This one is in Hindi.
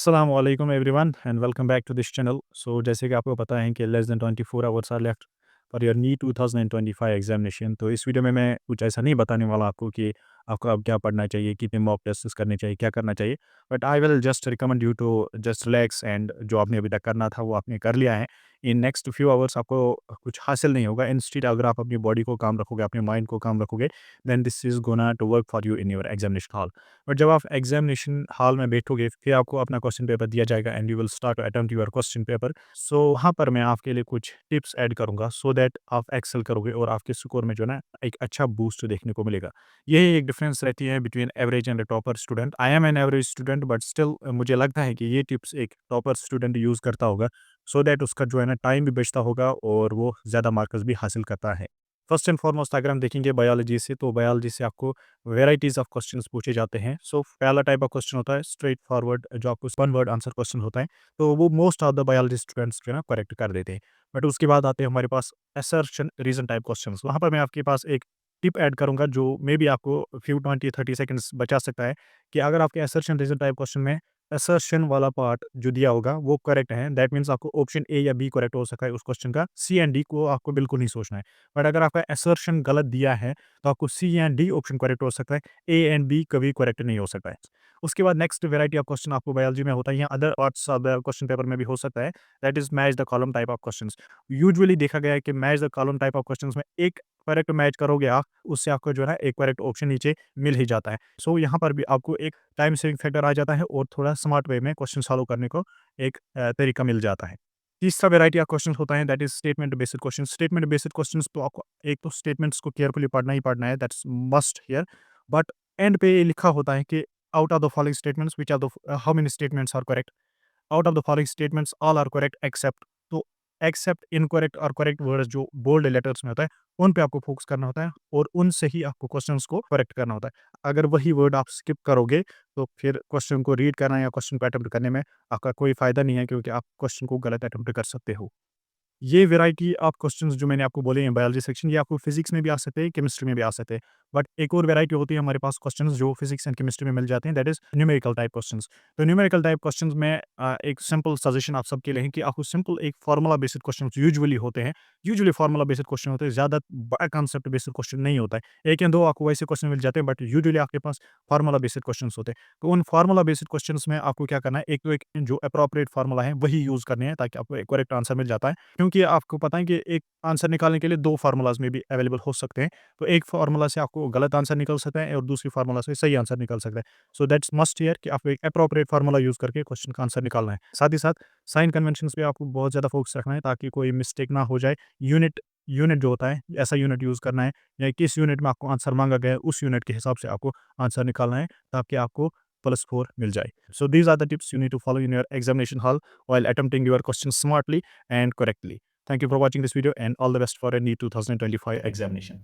अस्सलामु अलैकुम everyone and welcome back to this channel. So जैसे कि आपको पता है कि less than 24 hours are left for your NEET 2025 examination. तो इस वीडियो में मैं कुछ ऐसा नहीं बताने वाला आपको कि आपको अब क्या पढ़ना चाहिए, कितने मॉक टेस्ट करने चाहिए, क्या करना चाहिए। But I will just recommend you to just relax and जो आपने अभी तक करना था वो आपने कर लिया है। इन नेक्स्ट फ्यू आवर्स आपको कुछ हासिल नहीं होगा। इंस्टेड अगर आप अपनी बॉडी को काम रखोगे, अपने माइंड को काम रखोगे, then this is gonna to work for you in your examination hall. But जब आप एग्जामिनेशन हॉल में बैठोगे फिर आपको अपना क्वेश्चन पेपर दिया जाएगा and you will start to attempt your question paper. So वहाँ पर मैं आपके लिए कुछ टिप्स ऐड करूँगा सो दैट आप एक्सेल करोगे और आपके स्कोर में जो है ना एक अच्छा बूस्ट देखने को मिलेगा। यही एक डिफरेंस रहती है between average and topper student. I am an average student but still मुझे लगता है कि ये टिप्स एक टॉपर स्टूडेंट यूज़ करता होगा सो दैट उसका जो है ना टाइम भी बचता होगा और वो ज़्यादा मार्क्स भी हासिल करता है। फर्स्ट एंड फॉरमोस्ट अगर हम देखेंगे बायोलॉजी से, तो बायोलॉजी से आपको वेराइटीज ऑफ क्वेश्चंस पूछे जाते हैं। सो पहला टाइप ऑफ क्वेश्चन होता है स्ट्रेट फॉरवर्ड, जो आपको वन वर्ड आंसर क्वेश्चन होता है, तो वो most of the biology students जो है ना करेक्ट कर देते हैं। बट उसके बाद आते हैं हमारे पास असर्शन रीजन टाइप क्वेश्चंस। वहाँ पर मैं आपके पास एक टिप ऐड करूंगा जो मे बी आपको फ्यू 20-30 सेकंड्स बचा सकता है कि अगर आपके असर्शन रीजन टाइप क्वेश्चन में असर्शन वाला पार्ट जो दिया होगा वो करेक्ट है, दैट मीन्स आपको ऑप्शन ए या बी करेक्ट हो सकता है उस क्वेश्चन का, सी एंड डी को आपको बिल्कुल नहीं सोचना है। बट अगर आपका असर्शन गलत दिया है तो आपको सी एंड डी ऑप्शन करेक्ट हो सकता है, ए एंड बी कभी करेक्ट नहीं हो सकता है। उसके बाद नेक्स्ट वेराइटी ऑफ क्वेश्चन आपको बायोलॉजी में होता है या other parts of the question paper में भी हो सकता है, that is match the column type of questions. Usually देखा गया है कि match the column type of questions में एक करेक्ट मैच करोगे आप, उससे आपको जो है ना एक करेक्ट ऑप्शन नीचे मिल ही जाता है। सो यहाँ पर भी आपको एक टाइम सेविंग फैक्टर आ जाता है और थोड़ा स्मार्ट वे में क्वेश्चन सॉल्व करने को एक तरीका मिल जाता है। तीसरा वैरायटी ऑफ क्वेश्चन होता है that is statement based question. Statement based questions तो आपको एक तो स्टेटमेंट्स को केयरफुली पढ़ना ही पढ़ना है, that's must here. But end पे ये लिखा होता है कि out of the following statements which are the how many statements are correct. Out of the following statements all are correct except. तो एक्सेप्ट, इनकरेक्ट और करेक्ट वर्ड्स जो बोल्ड लेटर्स में होता है उन पे आपको फोकस करना होता है और उनसे ही आपको क्वेश्चंस को करेक्ट करना होता है। अगर वही वर्ड आप स्किप करोगे तो फिर क्वेश्चन को रीड करना या क्वेश्चन को अटेम्प्ट करने में आपका कोई फायदा नहीं है, क्योंकि आप क्वेश्चन को गलत अटेम्प्ट कर सकते हो। ये वैरायटी ऑफ क्वेश्चंस जो मैंने आपको बोले हैं बायोलॉजी सेक्शन, ये आपको फिजिक्स में भी आ सकते हैं, केमिस्ट्री में भी आ सकते हैं। बट एक और वैरायटी होती है हमारे पास क्वेश्चंस जो फिजिक्स एंड केमिस्ट्री में मिल जाते हैं, that is numerical type questions. तो न्यूमेरिकल टाइप क्वेश्चंस में एक सिंपल सजेशन आप सबके लिए है कि आपको सिंपल एक फार्मूला बेस्ड क्वेश्चंस यूजुअली होते हैं। यूजुअली फार्मूला बेस्ड क्वेश्चन होते हैं, ज़्यादा बड़ा कॉन्सेप्ट बेस्ड क्वेश्चन नहीं होता है। एक या दो आपको वैसे क्वेश्चन मिल जाते हैं बट यूजुअली आपके पास फार्मूला बेस्ड क्वेश्चंस होते हैं। तो उन फार्मूला बेस्ड क्वेश्चंस में आपको क्या करना है, एक तो एक जो अप्रोप्रिएट फार्मूला है वही यूज़ करने हैं ताकि आपको एक करेक्ट आंसर मिल जाता है। क्योंकि आपको पता है कि एक आंसर निकालने के लिए 2 फ़ॉर्मूलाज़ में भी अवेलेबल हो सकते हैं। तो एक फ़ॉर्मूला से आपको गलत आंसर निकल सकता है और दूसरी फ़ॉर्मूला से सही आंसर निकल सकता है। सो दैट्स मस्ट हियर कि आपको एक एप्रोप्रिएट फ़ॉर्मूला यूज़ करके क्वेश्चन का आंसर निकालना है। साथ ही साथ साइन कन्वेंशंस पे आपको बहुत ज़्यादा फ़ोकस रखना है ताकि कोई मिस्टेक ना हो जाए। यूनिट यूनिट जो होता है, ऐसा यूनिट यूज़ करना है या किस यूनिट में आपको आंसर माँगा गया है, उस यूनिट के हिसाब से आपको आंसर निकालना है ताकि आपको +4 मिल जाए। So these are the tips you need to follow in your examination hall while attempting your questions smartly and correctly. Thank you for watching this video and all the best for a NEET 2025 examination.